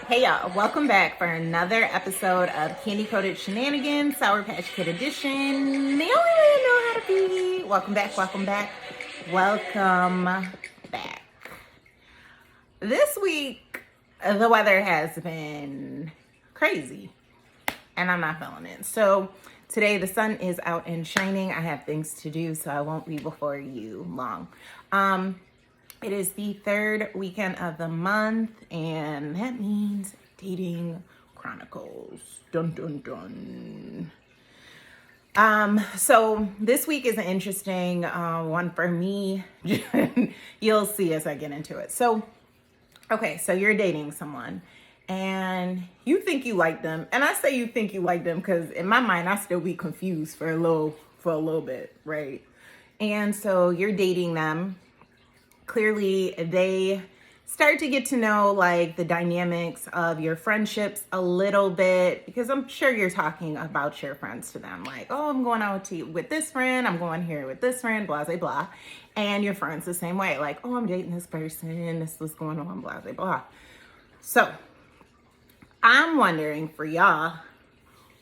Hey y'all, welcome back for another episode of Candy Coated Shenanigans, Sour Patch Kid Edition. The only way I know how to be. Welcome back, welcome back, welcome back. This week, the weather has been crazy, and I'm not feeling it. So today the sun is out and shining. I have things to do, so I won't be before you long. It is the third weekend of the month, and that means dating chronicles. Dun, dun, dun. So this week is an interesting one for me. You'll see as I get into it. So you're dating someone, and you think you like them. And I say you think you like them because in my mind, I still be confused for a little bit, right? And so you're dating them. Clearly, they start to get to know like the dynamics of your friendships a little bit, because I'm sure you're talking about your friends to them. Like, oh, I'm going out with this friend. I'm going here with this friend, blah, blah, blah. And your friends the same way. Like, oh, I'm dating this person. This was going on, blah, blah, blah. So I'm wondering for y'all,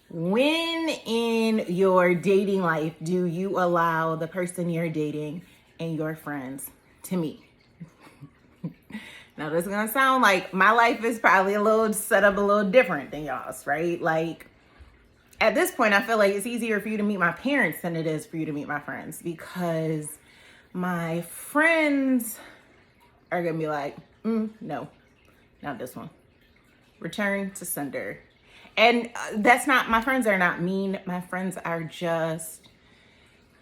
when in your dating life do you allow the person you're dating and your friends to meet? Now, this is gonna sound like my life is probably set up a little different than y'all's, right? Like, at this point, I feel like it's easier for you to meet my parents than it is for you to meet my friends, because my friends are gonna be like, no, not this one. Return to sender. And my friends are not mean. My friends are just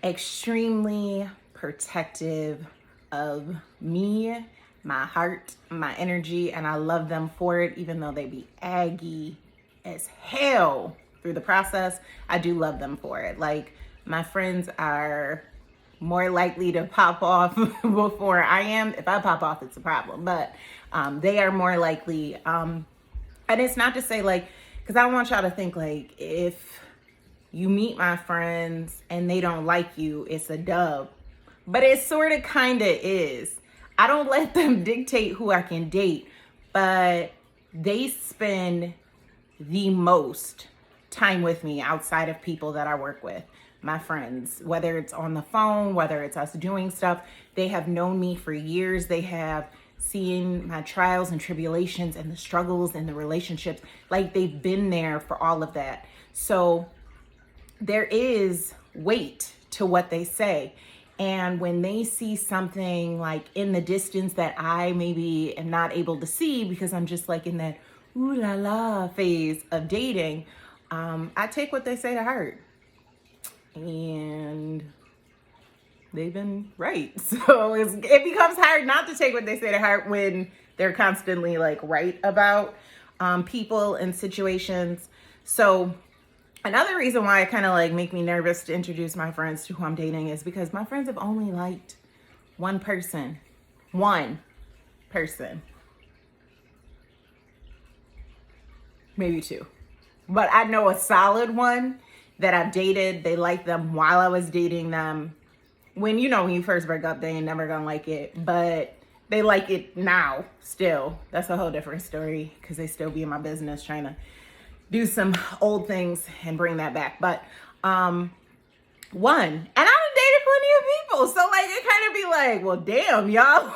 extremely protective of me, my heart, my energy, and I love them for it, even though they be aggy as hell through the process. I do love them for it. Like, my friends are more likely to pop off before I am. If I pop off, it's a problem, but they are more likely. And it's not to say like, because I don't want y'all to think like if you meet my friends and they don't like you, it's a dub. But it sort of kind of is. I don't let them dictate who I can date, but they spend the most time with me outside of people that I work with. My friends, whether it's on the phone, whether it's us doing stuff, they have known me for years. They have seen my trials and tribulations and the struggles and the relationships. Like, they've been there for all of that. So there is weight to what they say. And when they see something like in the distance that I maybe am not able to see because I'm just like in that ooh la la phase of dating, I take what they say to heart. And they've been right. So it becomes hard not to take what they say to heart when they're constantly like right about people and situations. So another reason why it kind of like make me nervous to introduce my friends to who I'm dating is because my friends have only liked one person, maybe two, but I know a solid one that I've dated. They liked them while I was dating them. When you first break up, they ain't never gonna like it, but they like it now still. That's a whole different story because they still be in my business trying to do some old things and bring that back. But one, and I done dated plenty of people, so like it kind of be like, well, damn, y'all.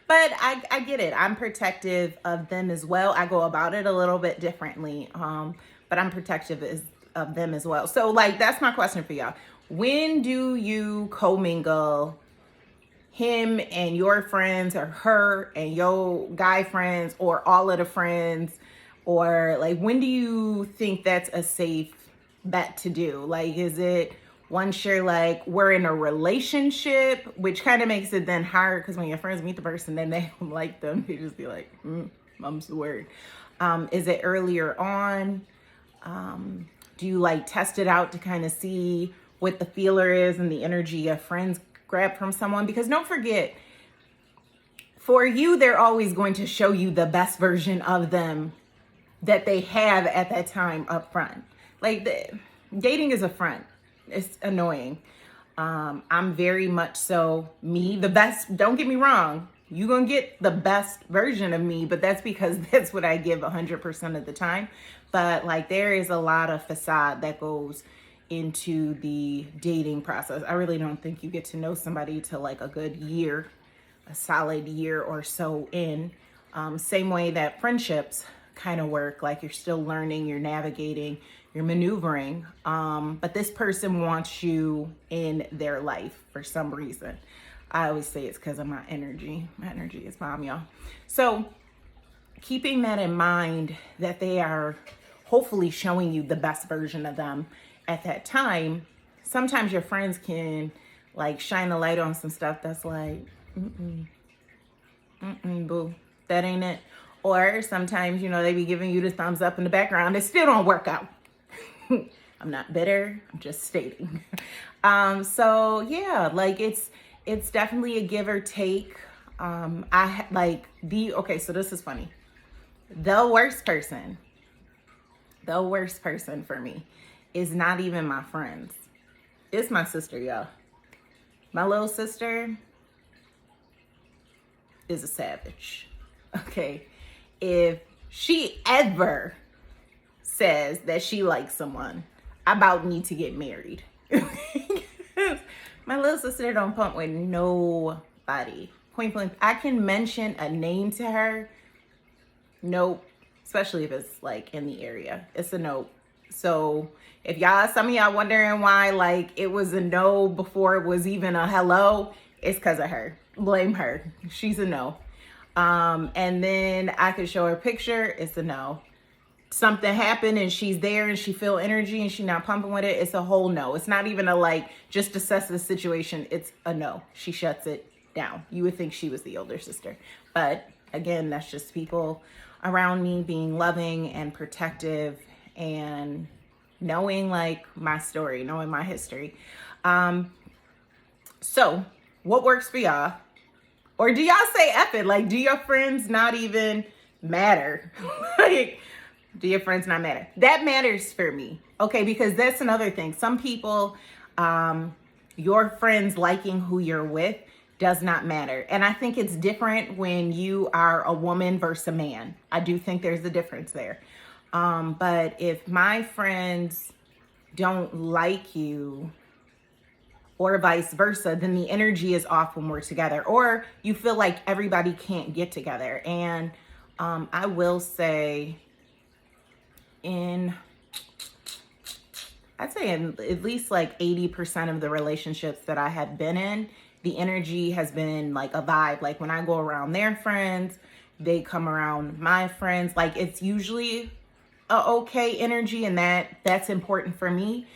But I get it. I'm protective of them as well. I go about it a little bit differently, but I'm protective of them as well. So like, that's my question for y'all. When do you commingle him and your friends, or her and your guy friends, or all of the friends? Or like, when do you think that's a safe bet to do? Like, is it once you're like, we're in a relationship, which kind of makes it then hard because when your friends meet the person, then they don't like them. They just be like, mum's the word. Is it earlier on? Do you like test it out to kind of see what the feeler is and the energy your friends grab from someone? Because don't forget, for you, they're always going to show you the best version of them that they have at that time up front. Like, dating is a front. It's annoying. I'm very much so me, the best. Don't get me wrong. You're going to get the best version of me, but that's because that's what I give 100% of the time. But like, there is a lot of facade that goes into the dating process. I really don't think you get to know somebody till like a good year, a solid year or so in. Same way that friendships kind of work, like you're still learning, you're navigating, you're maneuvering. But this person wants you in their life for some reason. I always say it's because of my energy. My energy is bomb, y'all. So keeping that in mind, that they are hopefully showing you the best version of them at that time, sometimes your friends can like shine a light on some stuff that's like, boo, that ain't it. Or sometimes, you know, they be giving you the thumbs up in the background. It still don't work out. I'm not bitter. I'm just stating. So yeah, like it's definitely a give or take. Okay, so this is funny. The worst person for me is not even my friends. It's my sister, y'all. My little sister is a savage. Okay. If she ever says that she likes someone, I about need to get married. My little sister don't pump with nobody. Point blank. I can mention a name to her. Nope. Especially if it's like in the area. It's a nope. So if some of y'all wondering why like it was a no before it was even a hello, it's because of her. Blame her. She's a no. And then I could show her a picture. It's a no. Something happened and she's there and she feel energy and she not pumping with it. It's a whole no. It's not even a like, just assess the situation. It's a no. She shuts it down. You would think she was the older sister. But again, that's just people around me being loving and protective and knowing like my story, knowing my history. So what works for y'all? Or do y'all say F it? Like, do your friends not even matter? Like, do your friends not matter? That matters for me. Okay, because that's another thing. Some people, your friends liking who you're with does not matter. And I think it's different when you are a woman versus a man. I do think there's a difference there. But if my friends don't like you or vice versa, then the energy is off when we're together, or you feel like everybody can't get together. And I will say I'd say in at least like 80% of the relationships that I have been in, the energy has been like a vibe. Like when I go around their friends, they come around my friends. Like it's usually a okay energy, and that's important for me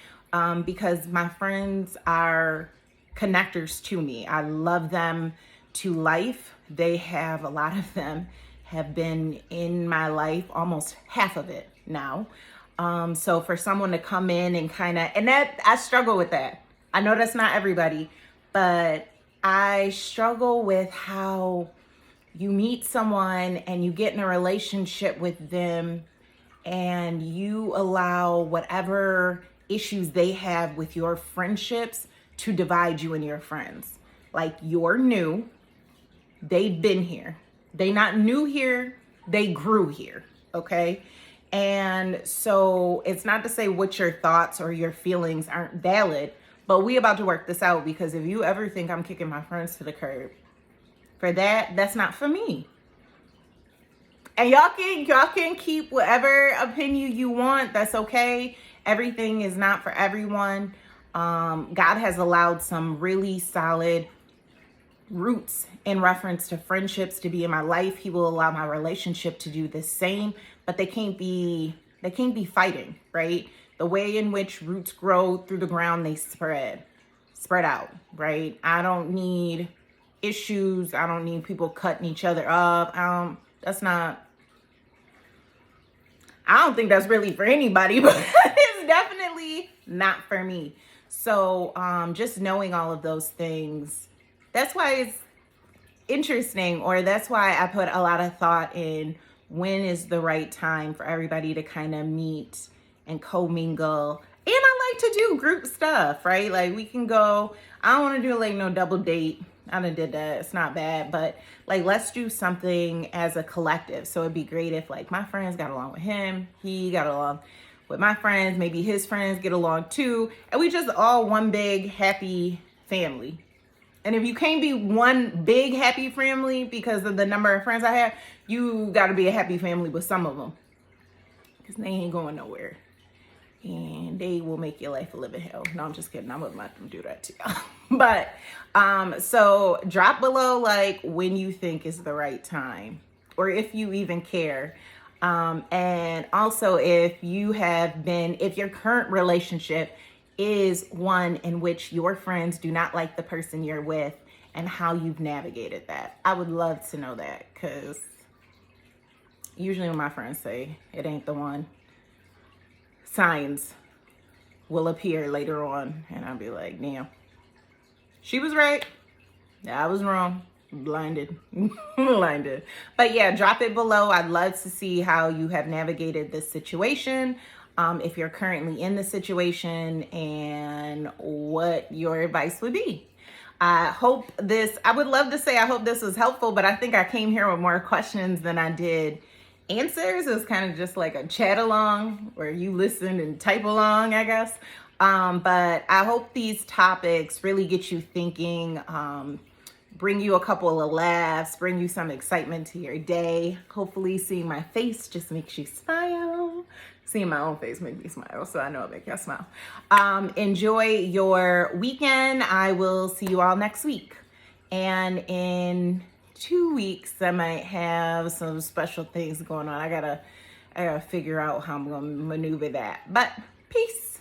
because my friends are connectors to me. I love them to life. A lot of them have been in my life, almost half of it now. So for someone to come in and that I struggle with that. I know that's not everybody, but I struggle with how you meet someone and you get in a relationship with them and you allow whatever issues they have with your friendships to divide you and your friends. Like you're new, they've been here. They not new here, they grew here, okay? And so it's not to say what your thoughts or your feelings aren't valid, but we about to work this out, because if you ever think I'm kicking my friends to the curb for that's not for me. And y'all can keep whatever opinion you want. That's okay. Everything is not for everyone. God has allowed some really solid roots in reference to friendships to be in my life. He will allow my relationship to do the same, but they can't be fighting, right? The way in which roots grow through the ground, they spread out, right? I don't need issues. I don't need people cutting each other up. I don't think that's really for anybody, but it's definitely not for me. So just knowing all of those things, that's why it's interesting, or that's why I put a lot of thought in when is the right time for everybody to kind of meet and commingle. And I like to do group stuff, right? Like we can go, I don't want to do like no double date I done did that. It's not bad, but like, let's do something as a collective. So it'd be great if like my friends got along with him, he got along with my friends, maybe his friends get along too, and we just all one big happy family. And if you can't be one big happy family because of the number of friends I have, you got to be a happy family with some of them, because they ain't going nowhere. And they will make your life a living hell. No, I'm just kidding. I wouldn't let them do that to y'all. But so drop below like when you think is the right time, or if you even care. And also if your current relationship is one in which your friends do not like the person you're with, and how you've navigated that. I would love to know that, because usually when my friends say it ain't the one, signs will appear later on, and I'll be like, damn, she was right, I was wrong, blinded. Blinded. But yeah, drop it below. I'd love to see how you have navigated this situation, if you're currently in the situation, and what your advice would be. I would love to say I hope this was helpful, but I think I came here with more questions than I did answers. It was kind of just like a chat along where you listen and type along, I guess. But I hope these topics really get you thinking, bring you a couple of laughs, bring you some excitement to your day. Hopefully seeing my face just makes you smile. Seeing my own face makes me smile, so I know it makes you smile. Enjoy your weekend. I will see you all next week. And in 2 weeks, I might have some special things going on. I gotta figure out how I'm gonna maneuver that. But peace.